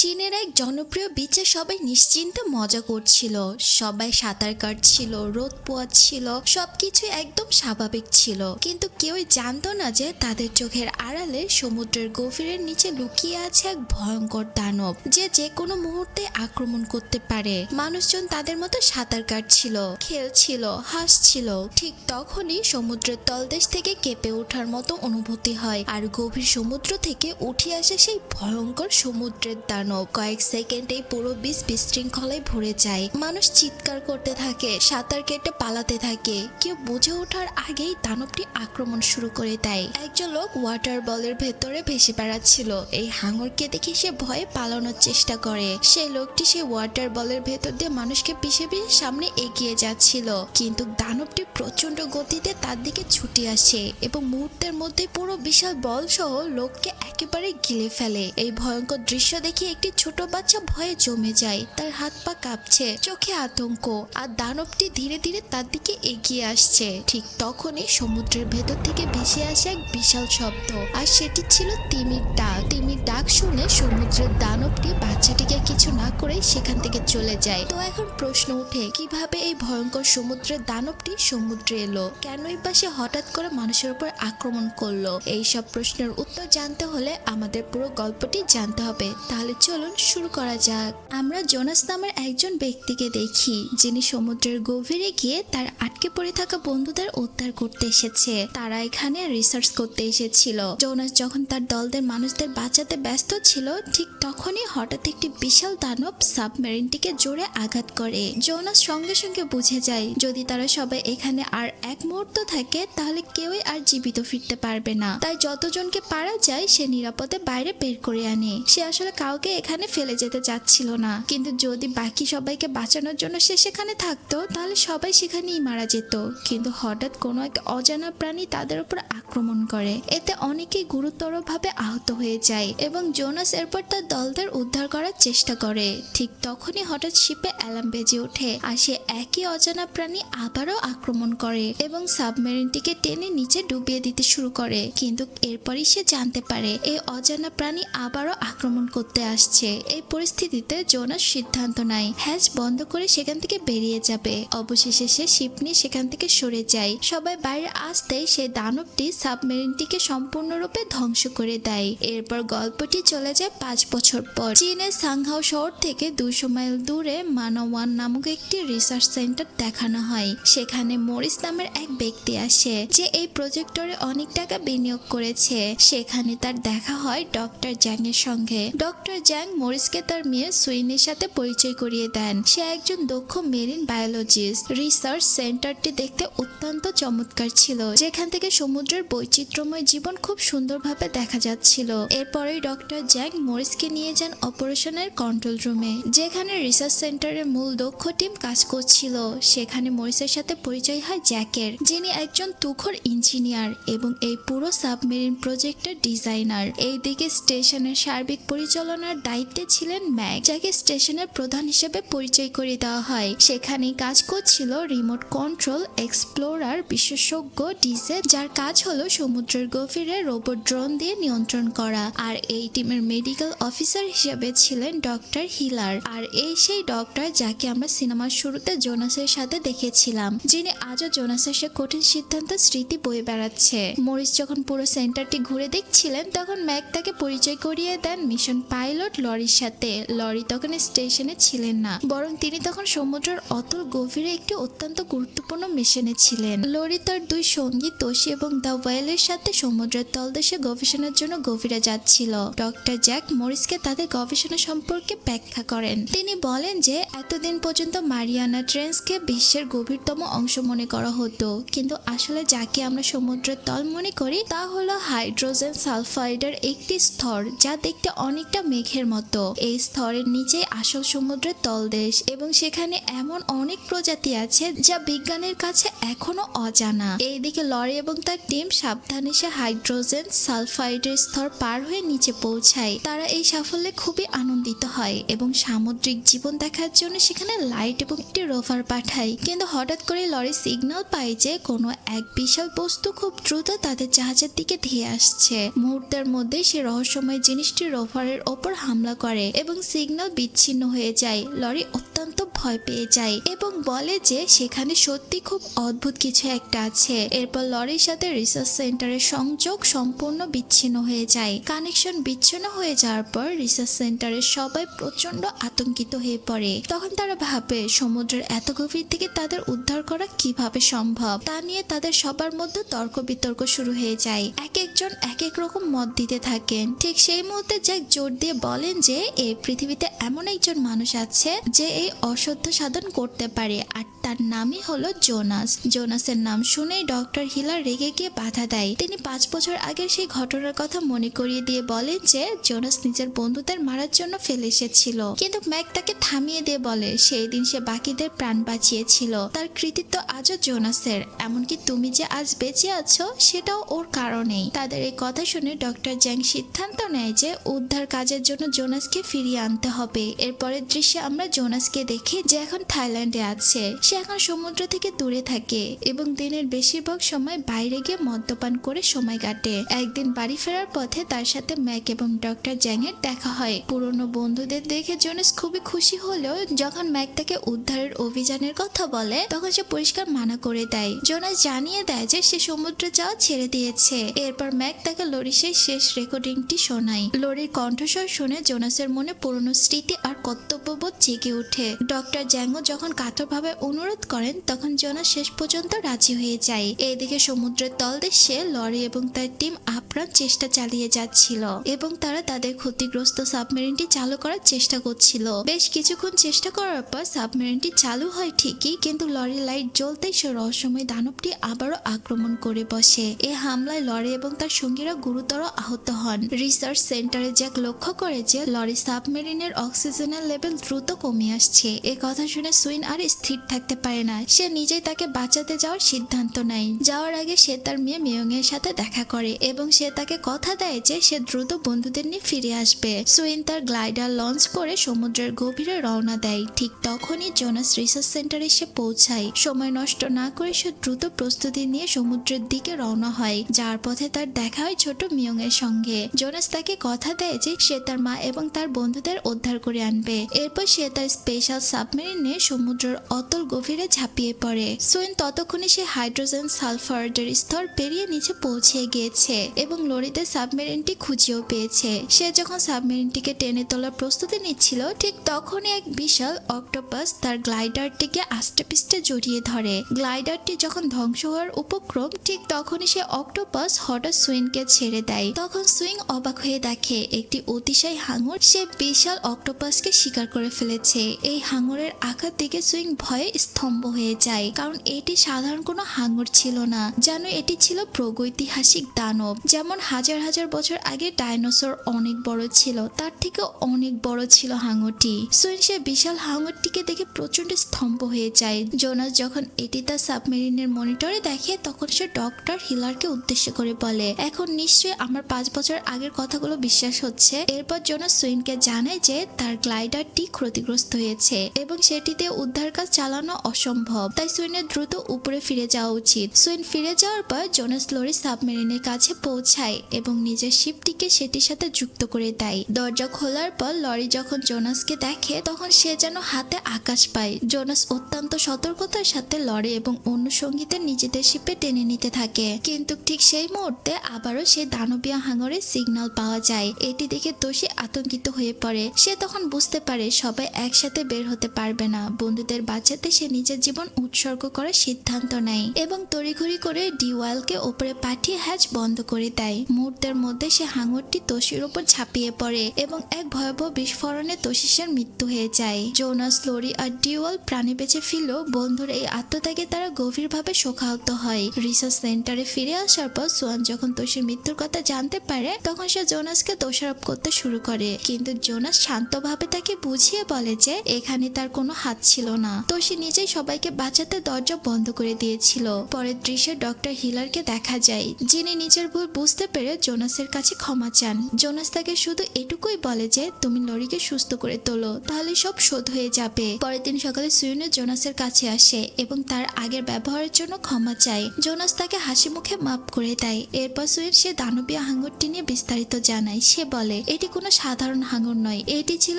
চীনের এক জনপ্রিয় বিচে সবাই নিশ্চিন্তে মজা করছিল। সবাই সাঁতার কাটছিল, রোদ পোয়াচ্ছিল, সবকিছু একদম স্বাভাবিক ছিল। কিন্তু কেউই জানতো না যে তাদের চোখের আড়ালে সমুদ্রের গভীরের নিচে লুকিয়ে আছে এক ভয়ঙ্কর দানব, যে যে কোনো মুহূর্তে আক্রমণ করতে পারে। মানুষজন তাদের মতো সাঁতার কাটছিল, খেলছিল, হাসছিল। ঠিক তখনই সমুদ্রের তলদেশ থেকে কেঁপে ওঠার মতো অনুভূতি হয়, আর গভীর সমুদ্র থেকে উঠে আসে সেই ভয়ঙ্কর সমুদ্রের দানব। কয়েক সেকেন্ডেই পুরো বিচ বিশৃঙ্খলায় ভরে যায়। মানুষ চিৎকার করতে থাকে, সাঁতার কেটে পালাতে থাকে। কেউ বুঝে ওঠার আগেই দানবটি আক্রমণ শুরু করে দেয়। একজন লোক ওয়াটার বলের ভেতরে ভেসে বেড়াচ্ছিল। এই হাঙরকে দেখে সে ভয়ে পালানোর চেষ্টা করে। সেই লোকটি সেই ওয়াটার বলের ভেতর দিয়ে মানুষকে পিষে পিষে সামনে এগিয়ে যাচ্ছিল, কিন্তু দানবটি প্রচন্ড গতিতে তার দিকে ছুটে আসে এবং মুহূর্তের মধ্যে পুরো বিশাল বল সহ লোককে একেবারে গিলে ফেলে। এই ভয়ঙ্কর দৃশ্য দেখে একটি ছোট বাচ্চা ভয়ে জমে যায়। তার হাত পা কাঁপছে, চোখে আতঙ্ক, আর দানবটি ধীরে ধীরে তার দিকে এগিয়ে আসছে। ঠিক তখনই সমুদ্রের ভেতর থেকে ভেসে আসে এক বিশাল শব্দ, আর সেটি ছিল তিমির ডাক। তিমির ডাক শুনে সমুদ্রের দানবটি বাচ্চাটিকে কিছু না করে সেখান থেকে চলে যায়। তো এখন প্রশ্ন উঠে, কিভাবে এই ভয়ঙ্কর সমুদ্রের দানবটি সমুদ্রে এলো? কেনই বা সে হঠাৎ করে মানুষের উপর আক্রমণ করলো? এই সব প্রশ্নের উত্তর জানতে হলে আমাদের পুরো গল্পটি জানতে হবে। তাহলে চলুন শুরু করা যাক। আমরা জোনাস নামের একজন ব্যক্তিকে দেখি, যিনি সমুদ্রের গভীরে গিয়ে তার আটকে পড়ে থাকা বন্ধুদের উদ্ধার করতে এসেছে। তারা এখানে রিসার্চ করতে এসেছিল। জোনাস যখন তার দলদের মানুষদের বাঁচাতে ব্যস্ত ছিল, ঠিক তখনই হঠাৎ একটি বিশাল দানব সাবমেরিনটিকে জোরে আঘাত করে। জোনাস সঙ্গে সঙ্গে বুঝে যায়, যদি তারা সবাই এখানে আর এক মুহূর্ত থাকে তাহলে কেউই আর জীবিত ফিরতে পারবে না। তাই যতজনকে পারা যায় সে নিরাপদে বাইরে বের করে আনে। সে আসলে কাউকে এখানে ফেলে যেতে চাচ্ছিল না, কিন্তু যদি বাকি সবাইকে বাঁচানোর জন্য সে সেখানে থাকতো তাহলে সবাই সেখানেই মারা যেত। কিন্তু হঠাৎ কোনো এক অজানা প্রাণী তাদের উপর আক্রমণ করে। এতে অনেকেই গুরুতরভাবে আহত হয়ে যায় এবং জোনাস এরপর তার দলদের উদ্ধার করার চেষ্টা করে। ঠিক তখনই হঠাৎ শিপে অ্যালার্ম বেজে ওঠে, আর সে একই অজানা প্রাণী আবারও আক্রমণ করে এবং সাবমেরিনটিকে টেনে নিচে ডুবিয়ে দিতে শুরু করে। কিন্তু এরপরই সে জানতে পারে এই অজানা প্রাণী আবারও আক্রমণ করতে আসছে। এই পরিস্থিতিতে জোনাস সিদ্ধান্ত নেয় হ্যাচ বন্ধ করে সেখান থেকে বেরিয়ে যাবে। অবশেষে সে শিপ নিয়ে সেখান থেকে সরে যায়। সবাই বাইরে আসতেই সেই দানবটি সাবমেরিনটিকে সম্পূর্ণরূপে ধ্বংস করে দেয়। এরপর গল্পটি চলে যায় 5 বছর পর। চীনের সাংহাও শহর থেকে 200 মাইল দূরে মানওয়ান নামক একটি রিসার্চ সেন্টার দেখানো হয়। সেখানে মরিস নামের এক ব্যক্তি আসে, যে এই প্রজেক্টরে অনেক টাকা বিনিয়োগ করেছে। সেখানে তার দেখা হয় ডক্টর জ্যাং এর সঙ্গে। ডক্টর জ্যাং মরিসকে তার মেয়ে সুইনের সাথে পরিচয় করিয়ে দেন। সে একজন দক্ষ মেরিন বায়োলজিস্ট। রিসার্চ সেন্টারটি দেখতে অত্যন্ত চমৎকার ছিল, যেখান থেকে সমুদ্রের বৈচিত্র্যময় জীবন খুব সুন্দরভাবে দেখা যাচ্ছিল। এরপরেই ডক্টর জ্যাং মরিসকে নিয়ে যান অপারেশনের কন্ট্রোল রুমে, যেখানে রিসার্চ সেন্টারের মূল দক্ষ টিম কাজ করছিল। সেখানে মরিসের সাথে পরিচয় হয় জ্যাকের, যিনি একজন তুখোড় ইঞ্জিনিয়ার এবং এই পুরো সাবমেরিন প্রজেক্টের ডিজাইনার। এইদিকে স্টেশনের সার্বিক পরিচালনার দায়িত্বে ছিলেন ম্যাক, যাকে স্টেশনের প্রধান হিসেবে পরিচয় করে দেওয়া হয়। সেখানেই কাজ করছিল রিমোট কন্ট্রোল এক্সপ্লোরার বিশেষজ্ঞ ডিজে, যার কাজ হলো সমুদ্রের গভীরে রোবট ড্রোন দিয়ে নিয়ন্ত্রণ করা। আর এই টিমের মেডিকেল অফিসার হিসেবে ছিলেন ডক্টর হিলার। আর এই সেই ডক্টর যাকে আমরা সিনেমার শুরুতে জোনাসের সাথে দেখেছিলাম, যিনি আজও জোনাসের সে কঠিন সিদ্ধান্ত স্মৃতি বয়ে বেড়াচ্ছে। মরিস যখন পুরো সেন্টারটি ঘুরে দেখছিলেন, তখন ম্যাক তাকে পরিচয় করিয়ে দেন মিশন পাইলট লরির সাথে। লরি তখন স্টেশনে ছিলেন না, বরং তিনি তখন সমুদ্রের অতল গভীরে একটি অত্যন্ত গুরুত্বপূর্ণ মিশনে ছিলেন। লরি তার 2 সঙ্গী তোশি এবং দ্য ওয়েলের সাথে সমুদ্রের তলদেশে গবেষণার জন্য গভীরে যাচ্ছিল। ডক্টর জ্যাক মরিসকে তাদের গবেষণা সম্পর্কে ব্যাখ্যা করেন। তিনি বলেন যে এতদিন পর্যন্ত মারিয়ানা ট্রেঞ্চকে বিশ্বের গভীরতম অংশ মনে করা হতো, কিন্তু আসলে যাকে আমরা সমুদ্রের তল মনে করি তা হলো হাইড্রোজেন সালফাইডের একটি স্তর, যা দেখতে অনেকটা মেঘের মতো। এই স্তরের নিচে আসল সমুদ্রের তলদেশ, এবং সেখানে এমন অনেক প্রজাতি আছে যা বিজ্ঞানের কাছে এখনো অজানা। এইদিকে লরি এবং তার টিম সাবধানে সে হাইড্রোজেন সালফাইডের স্তর পার হয়ে নিচে পৌঁছায়। তারা এই সাফল্যে খুবই আনন্দিত হয় এবং সামুদ্রিক জীবন দেখার জন্য সেখানে লাইট এবং একটি রোভার পাঠায়। কিন্তু হঠাৎ করে লরি সিগন্যাল পায় যে কোনো এক বিশাল বস্তু খুব দ্রুত তাদের জাহাজের দিকে ধেয়ে আসছে। মুহূর্তের মধ্যে সে রহস্যময় জিনিসটি রোভারের ওপর হামলা করে এবং সিগন্যাল বিচ্ছিন্ন হয়ে যায়। লরি অত্যন্ত ভয় পেয়ে যায় এবং বলে যে সেখানে সত্যি খুব অদ্ভুত কিছু একটা আছে। এরপর লরির সাথে রিসার্চ সেন্টারের সংযোগ সম্পূর্ণ বিচ্ছিন্ন হয়ে যায়। কানেকশন বিচ্ছিন্ন হয়ে যাওয়ার পর রিসার্চ সেন্টারের সবাই প্রচন্ড আতঙ্কিত হয়ে পড়ে। তখন তারা ভাবে সমুদ্রের এত গভীর থেকে তাদের উদ্ধার করা কিভাবে সম্ভব, তা নিয়ে তাদের সবার মধ্যে তর্ক বিতর্ক শুরু হয়ে যায়। এক একজন এক এক রকম মত দিতে থাকেন। ঠিক সেই মুহূর্তে জ্যাক জোর দিয়ে বলেন যে এই পৃথিবীতে এমন একজন মানুষ আছে যে এই অসত্য সাধন করতে পারে, আর তার নামই হলো জোনাস। জোনাসের নাম শুনেই ডক্টর হিলার রেগে গিয়ে বাধা দেয়। তিনি 5 বছর আগের সেই ঘটনার কথা মনে করিয়ে দিয়ে বলেন যে জোনাস নিজের বন্ধুদের মারার জন্য ফেলে এসেছিল, কিন্তু ম্যাক তাকে থামিয়ে দিয়ে বলে সেই দিন সে বাকিদের প্রাণ বাঁচিয়েছিল। তার কৃতিত্ব আজও জোনাসের, এমনকি তুমি যে আজ বেঁচে আছো সেটাও ওর কারণেই। তাদের এই কথা শুনে ডক্টর জ্যাং সিদ্ধান্ত নেয় যে উদ্ধার কাজের জন্য জোনাসকে ফিরিয়ে আনতে হবে। এরপরের দৃশ্যে আমরা জোনাসকে দেখি যে এখন থাইল্যান্ডে আছে। সে এখন সমুদ্র থেকে দূরে থাকে এবং দিনের বেশিরভাগ সময় বাইরে গিয়ে মদ্যপান করে সময় কাটে। একদিন বাড়ি ফেরার পথে তার সাথে ম্যাক এবং ডক্টর জ্যাং এর দেখা হয়। পুরনো বন্ধুদের দেখে জোনাস খুবই খুশি হলেও যখন ম্যাক তাকে উদ্ধারের অভিযানের কথা বলে তখন সে পরিষ্কার মানা করে দেয়। জোনাস জানিয়ে দেয় যে সে সমুদ্রে যাওয়া ছেড়ে দিয়েছে। এরপর ম্যাক তাকে লরির সেই শেষ রেকর্ডিংটি শোনায়। লরির কণ্ঠস্বর শুনে জোনাসের মনে পুরনো স্মৃতি আর কর্তব্যবোধ জেগে ওঠে। ডক্টর জ্যাংও যখন কাতরভাবে অনুরোধ করেন তখন জোনাস শেষ পর্যন্ত রাজি হয়ে যায়। এইদিকে সমুদ্রের তলদেশে লরি এবং তার টিম আপ্রাণ চেষ্টা চালিয়ে যাচ্ছিল এবং তারা তাদের ক্ষতিগ্রস্ত সাবমেরিনটি চালু করার চেষ্টা করছিল। বেশ কিছুক্ষণ চেষ্টা করার পর সাবমেরিনটি চালু হয় ঠিকই, কিন্তু লরির লাইট জ্বলতেই সে রহস্যময় দানবটি আবারও আক্রমণ করে বসে। এই হামলায় লরি এবং তার সঙ্গীরা গুরুতর আহত হন। রিসার্চ সেন্টারে জ্যাক লক্ষ্য করে যে লরি সাবমেরিনের অক্সিজেনের লেভেল দ্রুত কমে আসছে। এ কথা শুনে সুইন আর স্থির থাকতে পারে না। সে নিজেই তাকে বাঁচাতে যাওয়ার সিদ্ধান্ত নেয়। যাওয়ার আগে সে তার মেয়ে মিয়ং এর সাথে দেখা করে এবং সে তাকে কথা দেয় যে সে দ্রুত বন্ধুদের নিয়ে ফিরে আসবে। সুইন তার গ্লাইডার লঞ্চ করে সমুদ্রের গভীরে রওনা দেয়। ঠিক তখনই জোনাস রিসার্চ সেন্টারে এসে পৌঁছায়। সময় নষ্ট না করে সে দ্রুত প্রস্তুতি নিয়ে সমুদ্রের দিকে রওনা হয়। যার পথে তার দেখা হয় ছোট মিয়ং এর সঙ্গে। জোনাস তাকে কথা দেয় যে সে তার মা এবং তার বন্ধুদের উদ্ধার করে আনবে। এরপর সে তার স্পেশাল সাবমেরিনে সমুদ্রের অতল গভীরে ঝাঁপিয়ে পড়ে। সুইন ততক্ষণে সে হাইড্রোজেন সালফারেটের স্তর পেরিয়ে নিচে পৌঁছে গিয়েছে এবং লরিতে সাবমেরিনটি খুঁজেও পেয়েছে। সে যখন সাবমেরিনটিকে টেনে তোলার প্রস্তুতি নিচ্ছিল ঠিক তখনই এক বিশাল অক্টোপাস তার গ্লাইডারটিকে আষ্টেপৃষ্ঠে জড়িয়ে ধরে। গ্লাইডারটি যখন ধ্বংস হওয়ার উপক্রম ঠিক তখনই সে অক্টোপাস হঠাৎ সুইনকে ছেড়ে দেয়। তখন সুইন অবাক হয়ে দেখে একটি অতিশয় হাঙর সে বিশাল অক্টোপাসকে শিকার করে ফেলেছে। এই হাঙরের আঘাত দেখে সুইন ভয়ে স্তম্ভ হয়ে যায়, কারণ এটি সাধারণ কোনো হাঙর ছিল না, যেন এটি ছিল প্রাগৈতিহাসিক দানব। যেমন হাজার হাজার বছর আগে ডাইনোসর অনেক বড় ছিল, তার থেকে অনেক বড় ছিল হাঙরটি। সুইন সে বিশাল হাঙরটিকে দেখে প্রচন্ড স্তম্ভ হয়ে যায়। জোনাস যখন এটি তার সাবমেরিনের মনিটরে দেখে তখন সে ডক্টর হিলারকে উদ্দেশ্য করে বলে, এখন নিশ্চয়ই আমার 5 বছর আগের কথাগুলো বিশ্বাস হচ্ছে। এরপর জোনাস সুইনকে জানায় যে তার গ্লাইডারটি ক্ষতিগ্রস্ত হয়েছে এবং সেটিতে উদ্ধার কাজ চালানো অসম্ভব, তাই সুইনের দ্রুত উপরে ফিরে যাওয়া উচিত। সুইন ফিরে যাওয়ার পর জোনাস লরি সাবমেরিনের কাছে পৌঁছায় এবং নিজের শিপটিকে সেটির সাথে যুক্ত করে দেয়। দরজা খোলার পর লরি যখন জোনাসকে দেখে তখন সে যেন হাতে আকাশ পায়। জোনাস অত্যন্ত সতর্কতার সাথে লরি এবং অন্য সঙ্গীদের নিজেদের শিপে টেনে নিতে থাকে, কিন্তু ঠিক সেই মুহূর্তে আবারও সে দানবীয় হাঙরের সিগন্যাল পাওয়া যায়। এটি দেখে দোষী আতঙ্কিত হয়ে পড়ে। সে তখন বুঝতে পারে সবাই একসাথে বের হতে পারবে না। বন্ধুদের বাঁচাতে সে নিজের জীবন উৎসর্গ করার সিদ্ধান্ত নেয় এবং তড়িঘড়ি করে ডিওয়ালকে উপরে পাঠিয়ে হ্যাচ বন্ধ করে দেয়। মুহূর্তের মধ্যে সে হাঙরটি তোষির উপর ঝাঁপিয়ে পড়ে এবং এক ভয়াবহ বিস্ফোরণে তোষিসের মৃত্যু হয়ে যায়। জোনাস, লরি আর ডিওয়াল প্রাণে বেঁচে ফিরলেও বন্ধুর এই আত্মত্যাগে তারা গভীরভাবে শোকাহত হয়। রিসার্চ সেন্টারে ফিরে আসার পর সোয়ান যখন তোষির মৃত্যুর কথা জানতে পারে তখন সে জোনাসকে দোষারোপ করতে শুরু করে, কিন্তু জোনাস শান্তভাবে তাকে বুঝিয়ে বলে যে এখানে তার কোনো হাত ছিল না। তোষি নিজে সহজেই সবাইকে বাঁচাতে দরজা বন্ধ করে দিয়েছিল। পরের দৃশ্যে ডক্টর হিলারকে দেখা যায়, যিনি নিজের ভুল বুঝতে পেরে জোনাসের কাছে ক্ষমা চান। জোনাস তাকে শুধু এটুকুই বলে যে তুমি লরিকে সুস্থ করে তোলো, তাহলে সব শোধ হয়ে যাবে। পরের দিন সকালে সুইনে জোনাসের কাছে আসে এবং তার আগের ব্যবহারের জন্য ক্ষমা চায়। জোনাস তাকে হাসি মুখে মাফ করে দেয়। এরপর সুইন সে দানবীয় হাঙরটি নিয়ে বিস্তারিত জানায়। সে বলে এটি কোনো সাধারণ হাঙর নয়, এটি ছিল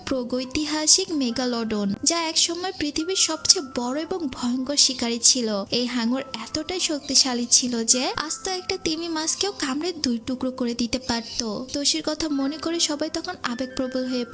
প্রাগৈতিহাসিক মেগালোডন, যা একসময় পৃথিবীর সবচেয়ে বড় এবং ভয়ঙ্কর শিকারী ছিল। এই হাঙর এতটাই শক্তিশালী ছিল যে আস্ত একটা তিমি মাছকেও কামড়ে 2 টুকরো করে দিতে পারত। তোশির কথা মনে করে সবাই তখন আবেগপ্রবল হয়ে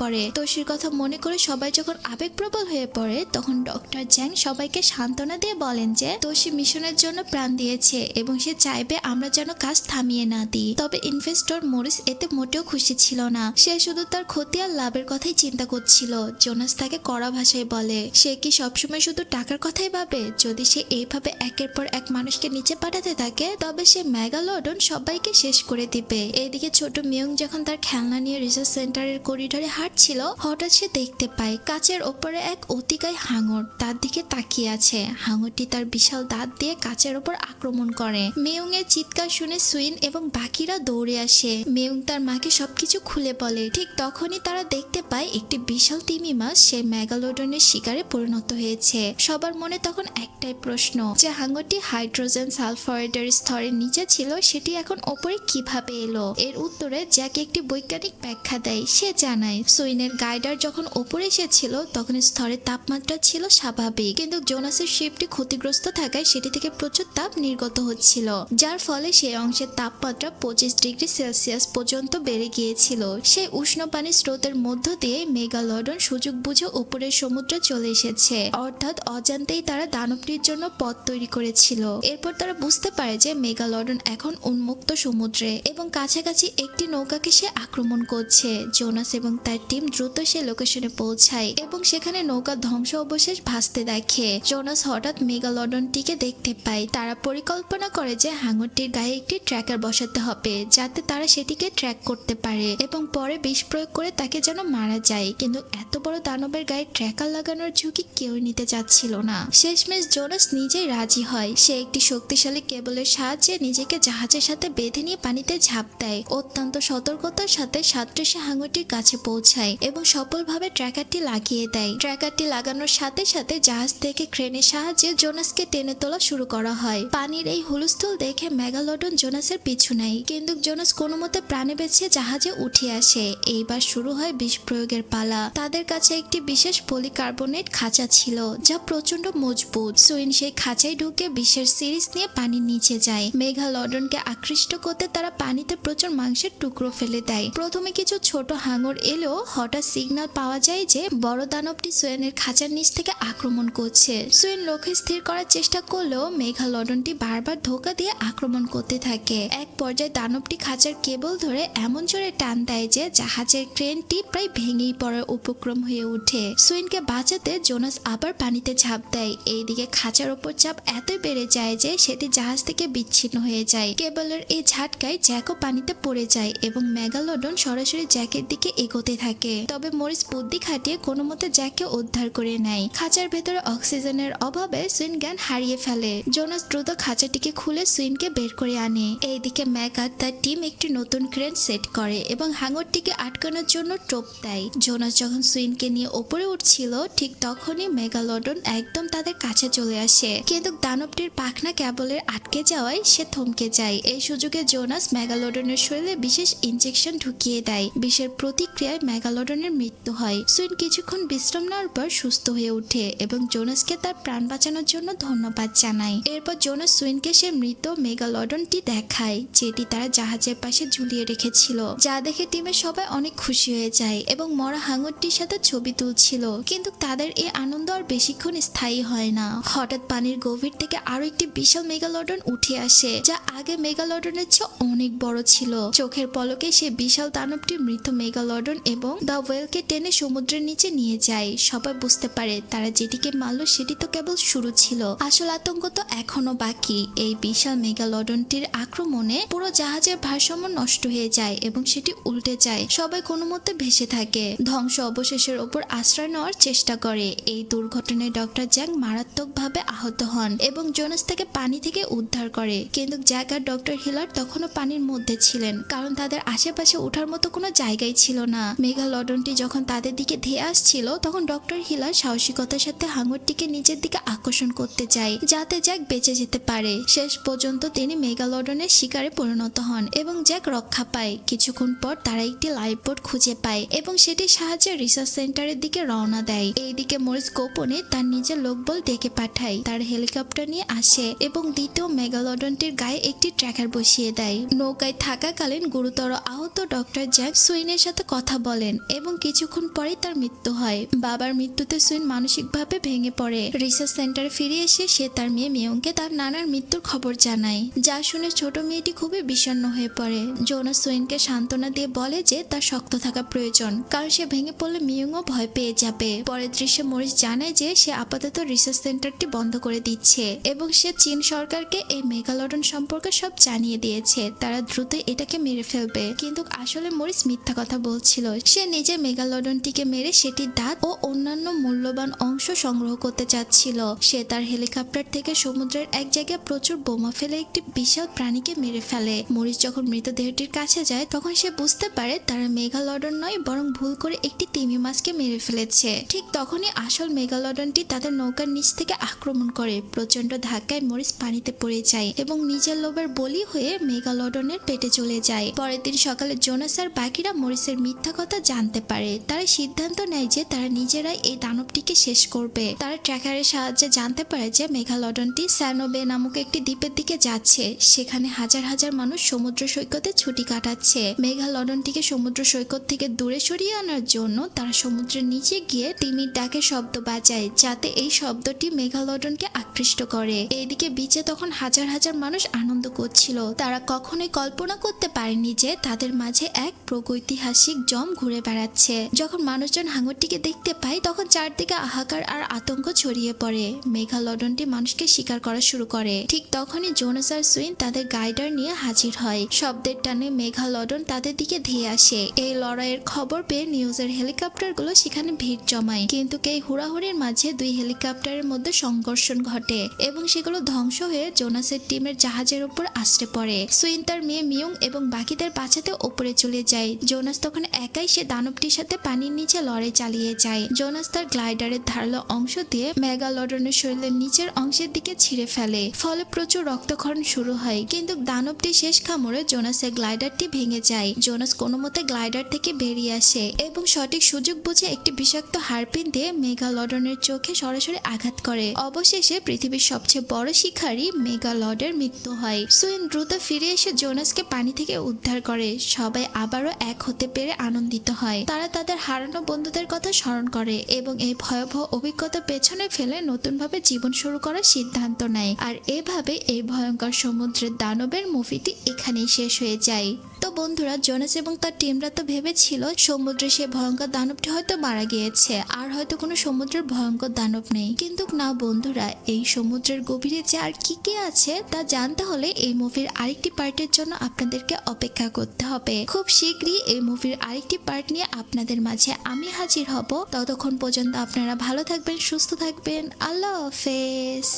পড়ে। তখন ডক্টর জ্যাং সবাইকে সান্ত্বনা দিয়ে বলেন যে তোশি মিশনের জন্য প্রাণ দিয়েছে এবং সে চাইবে আমরা যেন কাজ থামিয়ে না দিই। তবে ইনভেস্টর মরিস এতে মোটেও খুশি ছিল না। সে শুধু তার ক্ষতি আর লাভের কথাই চিন্তা করছিল। জোনাস তাকে কড়া ভাষায় বলে সে কি সবসময় শুধু টাকার কথাই ভাবে? যদি সে এইভাবে একের পর এক মানুষকে নিচে পাঠাতে থাকে তবে সে মেগালোডন সবাইকে শেষ করে দিবে। এইদিকে ছোট মিয়ং যখন তার খেলনা নিয়ে রিসার্চ সেন্টারের করিডোরে হাঁটছিল, হঠাৎ সে দেখতে পায় কাচের ওপরে এক অতিকায় হাঙর তার দিকে তাকিয়ে আছে। হাঙরটি তার বিশাল দাঁত দিয়ে কাচের ওপর আক্রমণ করে। মিয়ং এর চিৎকার শুনে সুইন এবং বাকিরা দৌড়ে আসে। মিয়ং তার মাকে সবকিছু খুলে বলে। ঠিক তখনই তারা দেখতে পায় একটি বিশাল তিমি মাছ সে মেগালোডনের শিকারে পরিণত হয়েছে। সবার মনে তখন একটাই প্রশ্ন যে হাঙরটি হাইড্রোজেন সালফাইডের স্তরের নিচে ছিল, সেটি এখন ওপরে কিভাবে এলো? এর উত্তরে জ্যাকে একটি বৈজ্ঞানিক ব্যাখ্যা দেয়। সে জানায় সুইনের গাইডার যখন ওপরে এসেছিল তখন স্তরের তাপমাত্রা ছিল স্বাভাবিক, কিন্তু জোনাসের শিপটি ক্ষতিগ্রস্ত থাকায় সেটি থেকে প্রচুর তাপ নির্গত হচ্ছিল, যার ফলে সেই অংশের তাপমাত্রা 25 ডিগ্রি সেলসিয়াস পর্যন্ত বেড়ে গিয়েছিল। সেই উষ্ণ পানির স্রোতের মধ্য দিয়ে মেগালোডন সুযোগ বুঝে উপরের সমুদ্রে চলে এসেছে, অর্থাৎ অজান্তেই তারা দানবটির জন্য পথ তৈরি করেছিল। এরপর তারা বুঝতে পারে যে মেগালোডন এখন উন্মুক্ত সমুদ্রে এবং কাছাকাছি একটি নৌকাকে সে আক্রমণ করছে। জোনাস এবং তার টিম দ্রুত সে লোকেশনে পৌঁছায় এবং সেখানে নৌকার ধ্বংস অবশেষ ভাসতে দেখে। জোনাস হঠাৎ মেগালোডনটিকে দেখতে পায়। তারা পরিকল্পনা করে যে হাঙরটির গায়ে একটি ট্র্যাকার বসাতে হবে যাতে তারা সেটিকে ট্র্যাক করতে পারে এবং পরে বিষ প্রয়োগ করে তাকে যেন মারা যায়। কিন্তু এত বড় দানবের গায়ে ট্র্যাকার লাগানোর ঝুঁকি কেউ নিতে চাচ্ছিল না। শেষমেশ জোনাস নিজেই রাজি হয়। সে একটি শক্তিশালী কেবলের সাহায্যে নিজেকে জাহাজের সাথে বেঁধে নিয়ে পানিতে ঝাঁপ দেয়। অত্যন্ত সতর্কতার সাথে সাঁতরে সে হাঙরটির কাছে পৌঁছায় এবং সফলভাবে ট্র্যাকারটি লাগিয়ে দেয়। ট্র্যাকারটি লাগানোর সাথে সাথে জাহাজ থেকে ক্রেনের সাহায্যে জোনাসকে টেনে তোলা শুরু করা হয়। পানির এই হুলস্থুল দেখে মেগালোডন জোনাসের পিছু নেয়, কিন্তু জোনাস কোনো মতে প্রাণে বেঁচে জাহাজে উঠে আসে। এইবার শুরু হয় বিষ প্রয়োগের পালা। তাদের কাছে একটি বিশেষ পলিকার্বনেট খাঁচা ছিল যা প্রচন্ড মজবুত। সুইন সেই খাঁচায় ঢুকে বিষের সিরিজ নিয়ে পানির নিচে যায়। মেগালোডনকে আকৃষ্ট করতে তারা পানিতে প্রচুর মাংসের টুকরো ফেলে দেয়। প্রথমে কিছু ছোট হাঙর এলেও হঠাৎ সিগন্যাল পাওয়া যায় যে বড় দানবটি সুইনের খাঁচার নিচ থেকে আক্রমণ করছে। সুইন লক্ষ্য স্থির করার চেষ্টা করলেও মেগালোডনটি বারবার ধোঁকা দিয়ে আক্রমণ করতে থাকে। এক পর্যায়ে দানবটি খাঁচার কেবল ধরে এমন জোরে টান দেয় যে জাহাজের ক্রেনটি প্রায় ভেঙেই পড়ার উপক্রম হয়ে ওঠে। সুইনকে বাঁচাতে জোনাস আবার পানিতে ঝাঁপ দেয়। এইদিকে খাঁচার ওপর চাপ এতই বেড়ে যায় যে সেটি জাহাজ থেকে বিচ্ছিন্ন হয়ে যায়। কেবলের এই ঝাটকায় জ্যাকও পানিতে পড়ে যায় এবং মেগালোডন সরাসরি জ্যাকের দিকে এগোতে থাকে। তবে মরিস বুদ্ধি খাটিয়ে কোনো মতে জ্যাককে উদ্ধার করে নেয়। খাঁচার ভেতরে অক্সিজেনের অভাবে সুইন জ্ঞান হারিয়ে ফেলে। জোনাস দ্রুত খাঁচাটিকে খুলে সুইনকে বের করে আনে। এইদিকে ম্যাক আর তার টিম একটি নতুন ক্রেন সেট করে এবং হাঙরটিকে আটকানোর জন্য টোপ দেয়। জোনাস যখন সুইনকে নিয়ে ওপরে উঠছিল ঠিক তখনই মেগালোডন একদম তাদের কাছে চলে আসে, কিন্তু দানবটির পাখনা কেবলের আটকে যাওয়ায় সে থমকে যায়। এই সুযোগে জোনাস মেগালোডনের শরীরে বিশেষ ইনজেকশন ঢুকিয়ে দেয়। বিষের প্রতিক্রিয়ায় মেগালোডনের মৃত্যু হয়। সুইন কিছুক্ষণ বিশ্রাম নেওয়ার পর সুস্থ হয়ে ওঠে এবং জোনাসকে তার প্রাণ বাঁচানোর জন্য ধন্যবাদ জানায়। এরপর জোনাস সুইনকে সে মৃত মেগালোডনটি দেখায় যেটি তারা জাহাজের পাশে ঝুলিয়ে রেখেছিল, যা দেখে টিমের সবাই অনেক খুশি হয়ে যায় এবং মরা হাঙরটির সাথে ছবি তুলছিল। কিন্তু তাদের এই আনন্দ আর বেশিক্ষণ স্থায়ী হয় না। হঠাৎ পানির গভীর থেকে আরো একটি বিশাল মেগালোডন উঠে আসে, যা আগে মেগালোডনের চেয়ে অনেক বড় ছিল। চোখের পলকে সে বিশাল দানবটি মৃত মেগালোডন এবং দ্য ওয়েলকে টেনে সমুদ্রের নিচে নিয়ে যায়। সবাই বুঝতে পারে তারা যেটিকে মারল সেটি তো কেবল শুরু ছিল, আসল আতঙ্ক তো এখনো বাকি। এই বিশাল মেগালোডনটির আক্রমণে পুরো জাহাজের ভারসাম্য নষ্ট হয়ে যায় এবং সেটি উল্টে যায়। সবাই কোনো মতে ভেসে থাকে। ধ্বংস অবশেষের ওপর আশ্রয় নেওয়ার চেষ্টা করে। এই দুর্ঘটনায় ডক্টর ডক্টর জ্যাক মারাত্মকভাবে আহত হন এবং জোনাস তাকে পানি থেকে উদ্ধার করে। কিন্তু জ্যাক আর ডক্টর হিলার তখনও পানির মধ্যে ছিলেন, কারণ তাদের আশেপাশে ওঠার মতো কোনো জায়গাই ছিল না। মেগালডনটি যখন তাদের দিকে ধেয়ে আসছিল, তখন ডক্টর হিলার সাহসিকতার সাথে হাঙরটিকে নিজের দিকে আকর্ষণ করতে চায় যাতে জ্যাক বেঁচে যেতে পারে। শেষ পর্যন্ত তিনি মেগালডনের শিকারে পরিণত হন এবং জ্যাক রক্ষা পায়। কিছুক্ষণ পর তারা একটি লাইফ বোট খুঁজে পায় এবং সেটির সাহায্যে রিসার্চ সেন্টারের দিকে রওনা দেয়। এইদিকে মরিস গোপনে তার নিজের লোকবল ডেকে পাঠায়, তার হেলিকপ্টার নিয়ে আসে এবং দ্বিতীয় মেগালডনটির গায়ে একটি ট্র্যাকার বসিয়ে দেয়। নৌকায় থাকাকালীন গুরুতর আহত ডক্টর জ্যাক সুইনের সাথে কথা বলেন এবং কিছুক্ষণ পরেই তার মৃত্যু হয়। বাবার মৃত্যুতে সুইন মানসিকভাবে ভেঙে পড়ে। রিসার্চ সেন্টারে ফিরে এসে সে তার মেয়ে মিয়ংকে তার নানার মৃত্যুর খবর জানায়, যা শুনে ছোট মেয়েটি খুবই বিষণ্ণ হয়ে পড়ে। জোনাস সুইনকে সান্ত্বনা দিয়ে বলে যে তার শক্ত থাকা প্রয়োজন, কারণ সে ভেঙে পড়লে মিয়ংও ভয় পেয়ে যাবে। পরের দৃশ্যে মরিস জানায় যে সে আপাতত রিসার্চ সেন্টারটি বন্ধ করে দিচ্ছে এবং সে চীন সরকারকে এই মেগালডন সম্পর্কে সব জানিয়ে দিয়েছে। তারা দ্রুত এটাকে মেরে ফেলবে। কিন্তু আসলে মরিস মিথ্যা কথা বলছিল। সে নিজে মেগালডনটিকে মেরে সেটির দাঁত ও অন্যান্য মূল্যবান অংশ সংগ্রহ করতে চাচ্ছিল। সে তার হেলিকপ্টার থেকে সমুদ্রের এক জায়গায় প্রচুর বোমা ফেলে একটি বিশাল প্রাণীকে মেরে ফেলে। মরিস যখন মৃতদেহটির কাছে যায়, তখন সে বুঝতে পারে তারা মেগালডন নয়, বরং ভুল করে একটি তিমি মাছকে মেরে ফেলেছে। ঠিক তখনই আসল মেগালডনটি তাদের নৌকার নিচ থেকে আক্রমণ করে। প্রচন্ড ধাক্কায় মরিস পানিতে পড়ে যায় এবং নিজের লোভের বলি হয়ে মেগালডনের পেটে চলে যায়। পরের দিন সকালে জোনাস আর বাকিরা মরিসের মিথ্যা কথা জানতে পারে। তারা সিদ্ধান্ত নেয় যে তারা নিজেরাই এই দানবটিকে শেষ করবে। তারা ট্র্যাকারের সাহায্যে জানতে পারে যে মেগালডনটি স্যানোবে নামক একটি দ্বীপের দিকে যাচ্ছে। সেখানে হাজার হাজার মানুষ সমুদ্র সৈকতে ছুটি কাটাচ্ছে। মেগালডনটিকে সমুদ্র সৈকত থেকে দূরে সরিয়ে আনার জন্য তারা সমুদ্রের নিচে গিয়ে তিমির ডাকের শব্দ বাজায়, যাতে এই শব্দটি মেগালডনকে আকৃষ্ট করে। এইদিকে বিচে তখন হাজার হাজার মানুষ আনন্দ করছিল। তারা কখনোই কল্পনা করতে পারেনি যে তাদের মাঝে এক প্রাগৈতিহাসিক জম ঘুরে বেড়াচ্ছে। যখন মানুষজন হাঙরটিকে দেখতে পায়, তখন চারদিকে হাহাকার আর আতঙ্ক ছড়িয়ে পড়ে। মেগালডনটি মানুষকে শিকার করা শুরু করে। ঠিক তখনই জোনাস আর সুইন তাদের গাইডার নিয়ে হাজির হয়। শব্দের টানে মেগালডন তাদের দিকে ধেয়ে আসে। এই লড়াইয়ের খবর পেয়ে নিউজের হেলিকপ্টারগুলো সেখানে ভিড় জমায়, কিন্তু এই হুড়াহুড়ির মাঝে দুই হেলিকপ্টারের মধ্যে সংঘর্ষণ ঘটে এবং সেগুলো ধ্বংস হয়ে জোনাসের টিমের জাহাজের উপর আশ্রে পড়ে। সুইন তার মেয়ে মিয়ং এবং বাকিদের বাঁচাতে উপরে চলে যায়। জোনাস তখন একাই সে দানবটির সাথে পানির নিচে লড়াই চালিয়ে যায়। জোনাস তার গ্লাইডারের ধারালো অংশ দিয়ে মেগালডনের শরীরের নিচের অংশের দিকে ছিঁড়ে ফেলে, ফলে প্রচুর রক্তক্ষরণ শুরু হয়। কিন্তু দানবটি শেষ কামড়ে জোনাসের গ্লাইডারটি ভেঙে যায়। জোনাস কোনো মতে গ্লাইডার থেকে বেরিয়ে আসে এবং সঠিক সুযোগ বুঝে একটি বিষাক্ত হারপিন দিয়ে মেগালডনের চোখে সরাসরি আঘাত করে। অবশেষে পৃথিবীর সবচেয়ে বড় শিকারী মেগালডের মৃত্যু হয়। সুইন দ্রুত ফিরে এসে জোনাসকে পানি থেকে উদ্ধার করে। সবাই আবারও এক হতে পেরে আনন্দিত হয়। তারা তাদের হারানো বন্ধুদের কথা স্মরণ করে এবং এই ভয়াবহ অভিজ্ঞতা পেছনে ফেলে নতুনভাবে জীবন শুরু করার সিদ্ধান্ত নেয়। আর এভাবে এই ভয়ঙ্কর সমুদ্রের দানবের মুভিটি এখানেই শেষ হয়ে যায়। তো বন্ধুরা, জোনাস এবং তার টিমরা তো ভেবেছিল সমুদ্রে সে ভয়ঙ্কর দানবটি হয়তো মারা গিয়েছে, আর হয়তো কোনো সমুদ্রের ভয়ঙ্কর দানব নেই। কিন্তু না বন্ধুরা, এই সমুদ্রের গভীরে যে আর কি কি আছে তা জানতে হলে এই মুভির আরেকটি পার্টের জন্য আপনাদেরকে অপেক্ষা করতে হবে। খুব শীঘ্রই এই মুভির আরেকটি পার্ট নিয়ে আপনাদের মাঝে আমি হাজির হব। ততক্ষণ পর্যন্ত আপনারা ভালো থাকবেন, সুস্থ থাকবেন। আল্লাহ হাফেজ।